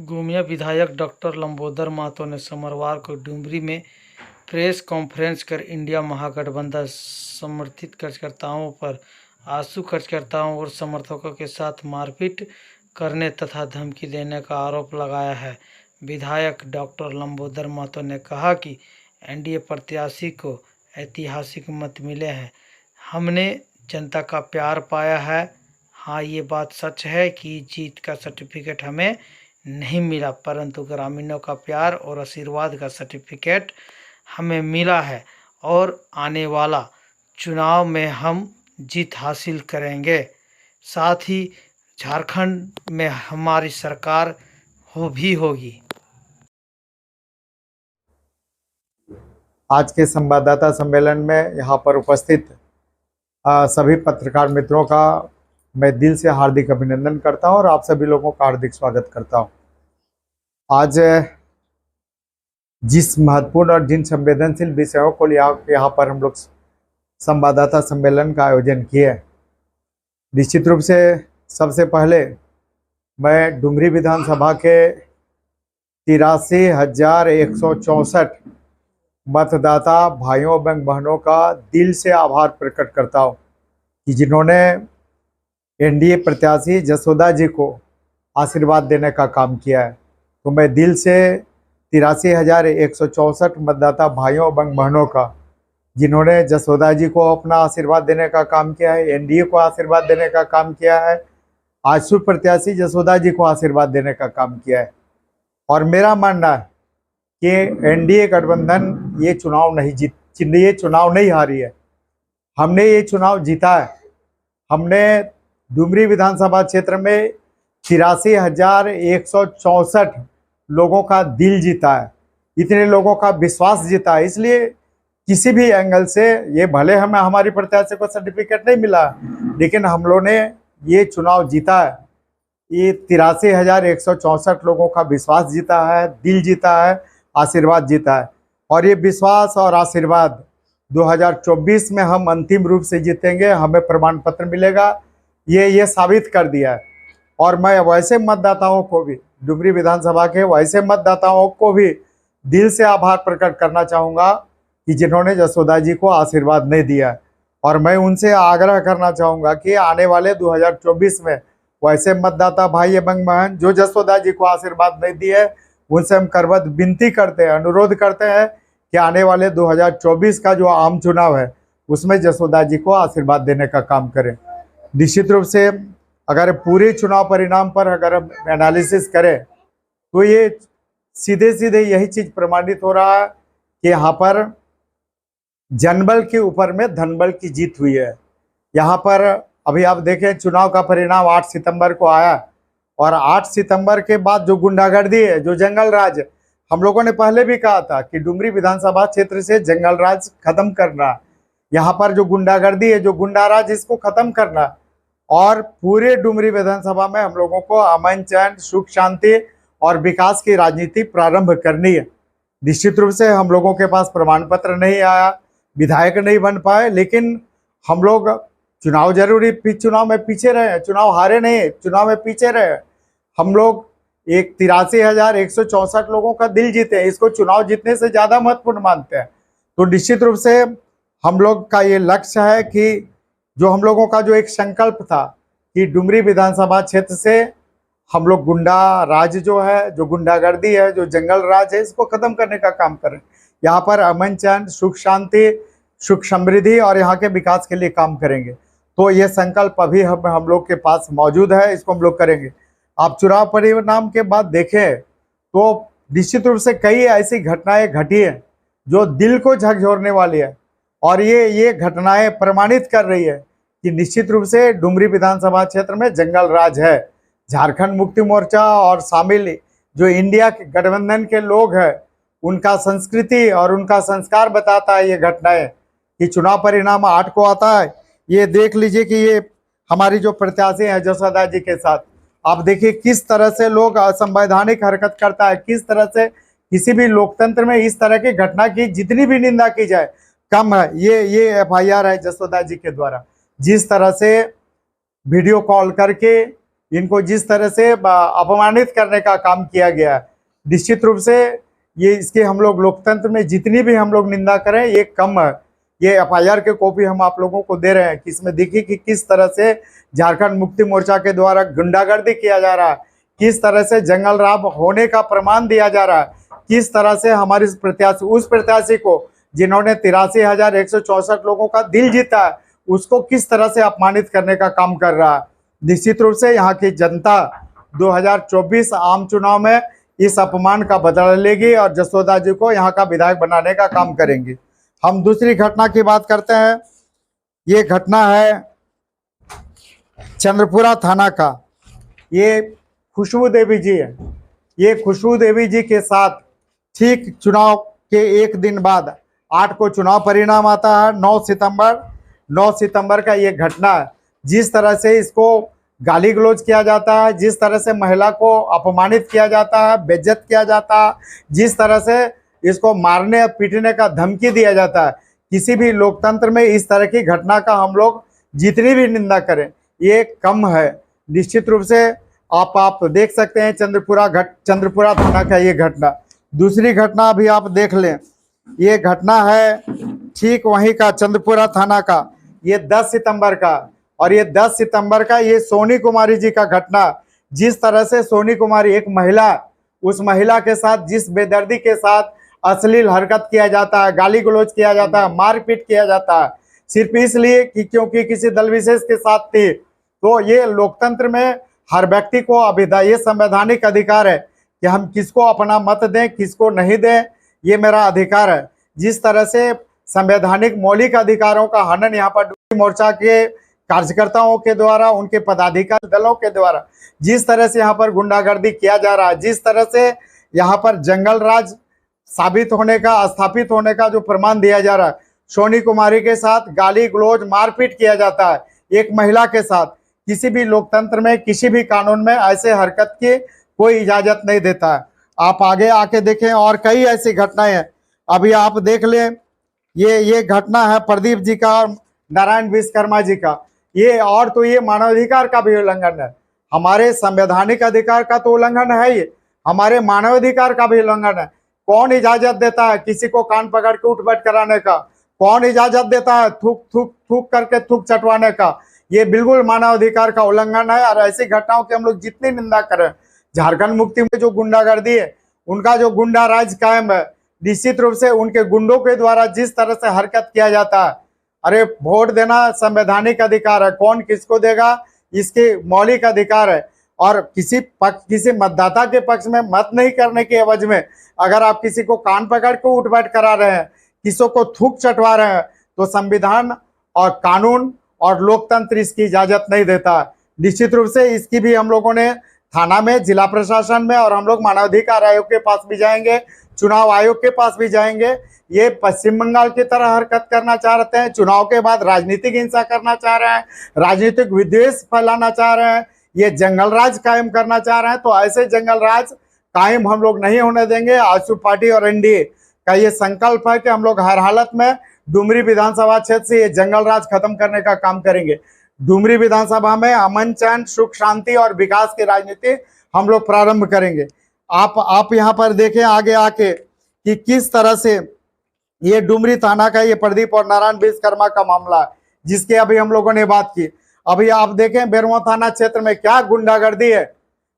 गोमिया विधायक डॉक्टर लंबोदर महतो ने सोमवार को डुमरी में प्रेस कॉन्फ्रेंस कर इंडिया महागठबंधन समर्थित कार्यकर्ताओं पर आंसू कार्यकर्ताओं और समर्थकों के साथ मारपीट करने तथा धमकी देने का आरोप लगाया है। विधायक डॉक्टर लंबोदर महतो ने कहा कि एनडीए प्रत्याशी को ऐतिहासिक मत मिले हैं। हमने जनता का प्यार पाया है। हाँ, ये बात सच है कि जीत का सर्टिफिकेट हमें नहीं मिला, परंतु ग्रामीणों का प्यार और आशीर्वाद का सर्टिफिकेट हमें मिला है और आने वाला चुनाव में हम जीत हासिल करेंगे। साथ ही झारखंड में हमारी सरकार होगी। आज के संवाददाता सम्मेलन में यहाँ पर उपस्थित सभी पत्रकार मित्रों का मैं दिल से हार्दिक अभिनंदन करता हूँ और आप सभी लोगों का हार्दिक स्वागत करता हूँ। आज जिस महत्वपूर्ण और जिन संवेदनशील विषयों को यहाँ पर हम लोग संवाददाता सम्मेलन का आयोजन किए, निश्चित रूप से सबसे पहले मैं डुमरी विधानसभा के 83,164 मतदाता भाइयों एवं बहनों का दिल से आभार प्रकट करता हूँ कि जिन्होंने एनडीए प्रत्याशी जसोदा जी को आशीर्वाद देने का काम किया है। तो मैं दिल से 83,164 मतदाता भाइयों एवं बहनों का जिन्होंने जसोदा जी को अपना आशीर्वाद देने का काम किया है, एनडीए को आशीर्वाद देने का काम किया है, आजसू प्रत्याशी जसोदा जी को आशीर्वाद देने का काम किया है। और मेरा मानना है कि एनडीए गठबंधन ये चुनाव नहीं हारी है, हमने ये चुनाव जीता है। हमने डुमरी विधानसभा क्षेत्र में 83,164 लोगों का दिल जीता है, इतने लोगों का विश्वास जीता है। इसलिए किसी भी एंगल से ये भले हमें हमारी प्रत्याशी को सर्टिफिकेट नहीं मिला, लेकिन हम लोगों ने ये चुनाव जीता है। ये 83,164 लोगों का विश्वास जीता है, दिल जीता है, आशीर्वाद जीता है। और ये विश्वास और आशीर्वाद 2024 में हम अंतिम रूप से जीतेंगे, हमें प्रमाण पत्र मिलेगा, ये साबित कर दिया है। और मैं वैसे मतदाताओं को भी, डुमरी विधानसभा के वैसे मतदाताओं को भी दिल से आभार प्रकट करना चाहूँगा कि जिन्होंने जसोदा जी को आशीर्वाद नहीं दिया। और मैं उनसे आग्रह करना चाहूँगा कि आने वाले 2024 में वैसे मतदाता भाई एवं बहन जो जसोदा जी को आशीर्वाद नहीं दिए, उनसे हम करबद्ध विनती करते हैं, अनुरोध करते हैं कि आने वाले 2024 का जो आम चुनाव है उसमें जसोदा जी को आशीर्वाद देने का काम करें। निश्चित रूप से अगर पूरे चुनाव परिणाम पर अगर हम एनालिसिस करें तो ये सीधे सीधे यही चीज़ प्रमाणित हो रहा है कि यहाँ पर जनबल के ऊपर में धनबल की जीत हुई है। यहाँ पर अभी आप देखें, चुनाव का परिणाम 8 सितंबर को आया और 8 सितंबर के बाद जो गुंडागर्दी है, जो जंगल राज, हम लोगों ने पहले भी कहा था कि डुमरी विधानसभा क्षेत्र से जंगल राज खत्म करना, यहाँ पर जो गुंडागर्दी है, जो गुंडा राज, इसको खत्म करना और पूरे डुमरी विधानसभा में हम लोगों को अमन चैन, सुख शांति और विकास की राजनीति प्रारंभ करनी है। निश्चित रूप से हम लोगों के पास प्रमाण पत्र नहीं आया, विधायक नहीं बन पाए, लेकिन हम लोग चुनाव जरूरी, चुनाव में पीछे रहे, चुनाव हारे नहीं, चुनाव में पीछे रहे। हम लोग एक 83,164 लोगों का दिल जीते, इसको चुनाव जीतने से ज़्यादा महत्वपूर्ण मानते हैं। तो निश्चित रूप से हम लोग का ये लक्ष्य है कि जो हम लोगों का जो एक संकल्प था कि डुमरी विधानसभा क्षेत्र से हम लोग गुंडा राज जो है, जो गुंडागर्दी है, जो जंगल राज है, इसको खत्म करने का काम करें। यहाँ पर अमन चैन, सुख शांति, सुख समृद्धि और यहाँ के विकास के लिए काम करेंगे। तो ये संकल्प अभी हम लोग के पास मौजूद है, इसको हम लोग करेंगे। आप चुनाव परिणाम के बाद देखें तो निश्चित रूप से कई ऐसी घटनाएं घटी हैं जो दिल को झकझोरने वाली है और ये घटनाएं प्रमाणित कर रही है कि निश्चित रूप से डुमरी विधानसभा क्षेत्र में जंगल राज है। झारखंड मुक्ति मोर्चा और शामिल जो इंडिया के गठबंधन के लोग हैं, उनका संस्कृति और उनका संस्कार बताता है ये घटनाएं कि चुनाव परिणाम 8 को आता है। ये देख लीजिए कि ये हमारी जो प्रत्याशी हैं जसोदा जी के साथ, आप देखिए किस तरह से लोग असंवैधानिक हरकत करता है, किस तरह से किसी भी लोकतंत्र में इस तरह की घटना की जितनी भी निंदा की जाए कम है। ये FIR है जसोदा जी के द्वारा। जिस तरह से वीडियो कॉल करके इनको जिस तरह से अपमानित करने का काम किया गया, निश्चित रूप से ये इसके हम लोग लोकतंत्र में जितनी भी हम लोग निंदा करें ये कम है। ये एफआईआर के कॉपी हम आप लोगों को दे रहे हैं कि इसमें देखिए कि किस तरह से झारखंड मुक्ति मोर्चा के द्वारा गुंडागर्दी किया जा रहा है, किस तरह से जंगल राह होने का प्रमाण दिया जा रहा है, किस तरह से हमारे प्रत्याशी उस प्रत्याशी को जिन्होंने 83,164 लोगों का दिल जीता है उसको किस तरह से अपमानित करने का काम कर रहा है। निश्चित रूप से यहाँ की जनता 2024 आम चुनाव में इस अपमान का बदला लेगी और जसोदा जी को यहाँ का विधायक बनाने का काम करेंगे। हम दूसरी घटना की बात करते हैं। ये घटना है चंद्रपुरा थाना का। ये खुशबू देवी जी है। ये खुशबू देवी जी के साथ ठीक चुनाव के एक दिन बाद 8 को चुनाव परिणाम आता है। 9 सितंबर का ये घटना है। जिस तरह से इसको गाली गलौज किया जाता है, जिस तरह से महिला को अपमानित किया जाता है, बेइज्जत किया जाता है, जिस तरह से इसको मारने पीटने का धमकी दिया जाता है, किसी भी लोकतंत्र में इस तरह की घटना का हम लोग जितनी भी निंदा करें ये कम है। निश्चित रूप से आप देख सकते हैं चंद्रपुरा थाना का ये घटना। दूसरी घटना भी आप देख लें। ये घटना है ठीक वहीं का चंद्रपुरा थाना का। ये 10 सितंबर का और ये 10 सितंबर का ये सोनी कुमारी जी का घटना। जिस तरह से सोनी कुमारी एक महिला, उस महिला के साथ जिस बेदर्दी के साथ अश्लील हरकत किया जाता है, गाली गलौज किया जाता है, मारपीट किया जाता है सिर्फ इसलिए कि क्योंकि किसी दल विशेष के साथ थी। तो ये लोकतंत्र में हर व्यक्ति को ये संवैधानिक अधिकार है कि हम किसको अपना मत दें किसको नहीं दें, ये मेरा अधिकार है। जिस तरह से संवैधानिक मौलिक अधिकारों का हनन यहाँ पर डुमरी मोर्चा के कार्यकर्ताओं के द्वारा, उनके पदाधिकारी दलों के द्वारा जिस तरह से यहाँ पर गुंडागर्दी किया जा रहा है, जिस तरह से यहाँ पर जंगल राज साबित होने का, स्थापित होने का जो प्रमाण दिया जा रहा है, सोनी कुमारी के साथ गाली गलौज मारपीट किया जाता है एक महिला के साथ। किसी भी लोकतंत्र में, किसी भी कानून में ऐसे हरकत की कोई इजाजत नहीं देता है। आप आगे आके देखें और कई ऐसी घटनाएं हैं। अभी आप देख लें, ये घटना है प्रदीप जी का और नारायण विश्वकर्मा जी का। ये और तो ये मानवाधिकार का भी उल्लंघन है। हमारे संवैधानिक अधिकार का तो उल्लंघन है, ये हमारे मानवाधिकार का भी उल्लंघन है। कौन इजाजत देता है किसी को कान पकड़ के उठ बैठ कराने का? कौन इजाजत देता है थूक थूक थूक करके थूक चटवाने का? ये बिल्कुल मानवाधिकार का उल्लंघन है। और ऐसी घटनाओं की हम लोग जितनी निंदा करें, झारखंड मुक्ति में जो गुंडागर्दी है, उनका जो गुंडा राज कायम है, निश्चित रूप से उनके गुंडों के द्वारा जिस तरह से हरकत किया जाता है, अरे वोट देना संवैधानिक अधिकार है, कौन किसको देगा इसके मौलिक अधिकार है। और किसी मतदाता के पक्ष में मत नहीं करने के एवज में अगर आप किसी को कान पकड़ के उठ बैठ करा रहे हैं, किसी को थूक चटवा रहे हैं, तो संविधान और कानून और लोकतंत्र इसकी इजाजत नहीं देता। निश्चित रूप से इसकी भी हम लोगों ने थाना में, जिला प्रशासन में और हम लोग मानवाधिकार आयोग के पास भी जाएंगे, चुनाव आयोग के पास भी जाएंगे। ये पश्चिम बंगाल की तरह हरकत करना चाहते हैं, चुनाव के बाद राजनीतिक हिंसा करना चाह रहे हैं, राजनीतिक विद्वेष फैलाना चाह रहे हैं, ये जंगल राज कायम करना चाह रहे हैं। तो ऐसे जंगल राज कायम हम लोग नहीं होने देंगे। आजसू पार्टी और एनडीए का ये संकल्प है कि हम लोग हर हालत में डुमरी विधानसभा क्षेत्र से ये जंगल राज खत्म करने का काम करेंगे। डुमरी विधानसभा में अमन चैन, सुख शांति और विकास की राजनीति हम लोग प्रारंभ करेंगे। आप यहाँ पर देखें आगे आके कि किस तरह से ये डुमरी थाना का ये प्रदीप और नारायण विश्वकर्मा का मामला है, जिसके अभी हम लोगों ने बात की। अभी आप देखें बेरवा थाना क्षेत्र में क्या गुंडागर्दी है।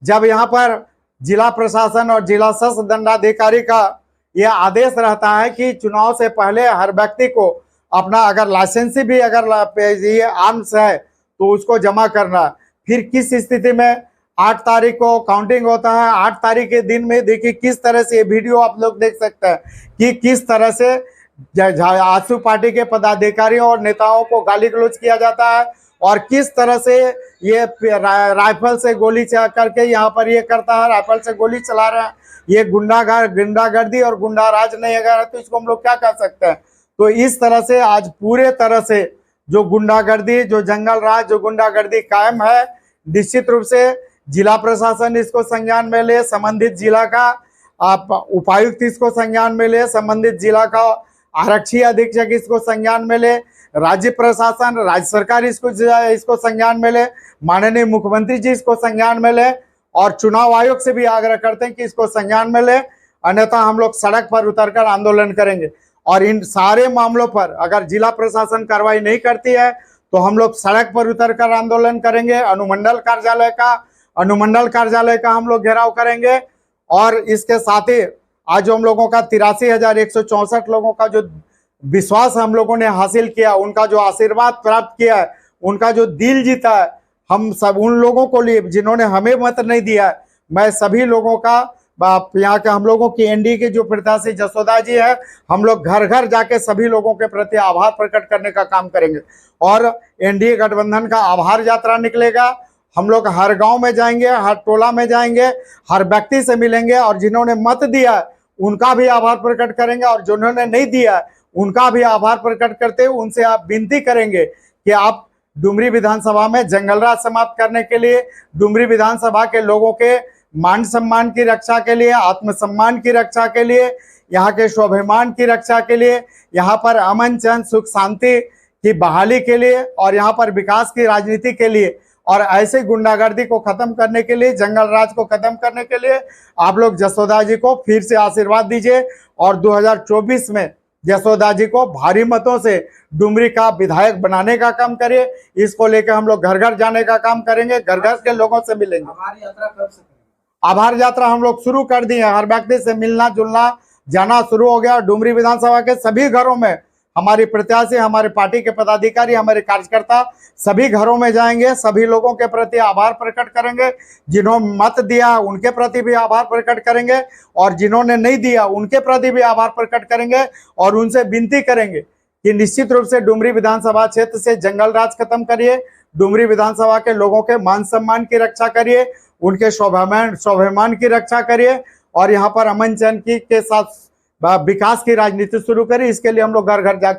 जब यहाँ पर जिला प्रशासन और जिला सशस्त्र दंडाधिकारी का यह आदेश रहता है कि चुनाव से पहले हर व्यक्ति को अपना अगर लाइसेंस भी अगर ये आर्म्स है तो उसको जमा करना। फिर किस स्थिति में 8 तारीख को काउंटिंग होता है, 8 तारीख के दिन में देखिए किस तरह से ये वीडियो आप लोग देख सकते हैं कि किस तरह से आजसू पार्टी के पदाधिकारियों और नेताओं को गाली गलौज किया जाता है और किस तरह से ये राइफल से गोली करके यहाँ पर ये करता है, राइफल से गोली चला रहे हैं। ये गुंडागर्दी और गुंडा राज नहीं अगर है तो इसको हम लोग क्या कर सकते हैं। तो इस तरह से आज पूरे तरह से जो गुंडागर्दी, जो जंगल राज, जो गुंडागर्दी कायम है, निश्चित रूप से जिला प्रशासन इसको संज्ञान में ले, संबंधित जिला का उपायुक्त इसको संज्ञान में ले, संबंधित जिला का आरक्षी अधीक्षक इसको संज्ञान में ले, राज्य प्रशासन, राज्य सरकार इसको संज्ञान में ले, माननीय मुख्यमंत्री जी इसको संज्ञान में ले, और चुनाव आयोग से भी आग्रह करते हैं कि इसको संज्ञान में ले, अन्यथा हम लोग सड़क पर उतरकर आंदोलन करेंगे। और इन सारे मामलों पर अगर जिला प्रशासन कार्रवाई नहीं करती है तो हम लोग सड़क पर उतरकर आंदोलन करेंगे। अनुमंडल कार्यालय का हम लोग घेराव करेंगे। और इसके साथ ही आज जो हम लोगों का 83,164 लोगों का जो विश्वास हम लोगों ने हासिल किया, उनका जो आशीर्वाद प्राप्त किया है, उनका जो दिल जीता है, हम सब उन लोगों को लिए जिन्होंने हमें मत नहीं दिया है, मैं सभी लोगों का, यहाँ के हम लोगों की एनडीए के जो प्रत्याशी जसोदा जी है, हम लोग घर घर जाके सभी लोगों के प्रति आभार प्रकट करने का काम करेंगे। और एनडीए गठबंधन का आभार यात्रा निकलेगा। हम लोग हर गांव में जाएंगे, हर टोला में जाएंगे, हर व्यक्ति से मिलेंगे, और जिन्होंने मत दिया उनका भी आभार प्रकट करेंगे, और जिन्होंने नहीं दिया उनका भी आभार प्रकट करते हुए उनसे आप विनती करेंगे कि आप डुमरी विधानसभा में जंगलराज समाप्त करने के लिए, डुमरी विधानसभा के लोगों के मान सम्मान की रक्षा के लिए, आत्मसम्मान की रक्षा के लिए, यहाँ के स्वाभिमान की रक्षा के लिए, यहाँ पर अमन चैन सुख शांति की बहाली के लिए, और यहाँ पर विकास की राजनीति के लिए, और ऐसे गुंडागर्दी को खत्म करने के लिए, जंगल राज को खत्म करने के लिए आप लोग जसोदा जी को फिर से आशीर्वाद दीजिए। और 2024 में जसोदा जी को भारी मतों से डुमरी का विधायक बनाने का काम करिए। इसको लेकर हम लोग घर घर जाने का काम करेंगे, घर घर के लोगों से मिलेंगे। आभार यात्रा कब से करेंगे? आभार यात्रा हम लोग शुरू कर दिए, हर व्यक्ति से मिलना जुलना जाना शुरू हो गया। डुमरी विधानसभा के सभी घरों में हमारी प्रत्याशी, हमारे पार्टी के पदाधिकारी, हमारे कार्यकर्ता सभी घरों में जाएंगे, सभी लोगों के प्रति आभार प्रकट करेंगे। जिन्होंने मत दिया उनके प्रति भी आभार प्रकट करेंगे, और जिन्होंने नहीं दिया उनके प्रति भी आभार प्रकट करेंगे, और उनसे विनती करेंगे कि निश्चित रूप से डुमरी विधानसभा क्षेत्र से जंगल राज खत्म करिए, डुमरी विधानसभा के लोगों के मान सम्मान की रक्षा करिए, उनके स्वाभिमान की रक्षा करिए, और यहाँ पर अमन चैन के साथ विकास की राजनीति शुरू करिए। इसके लिए हम लोग घर घर जाकर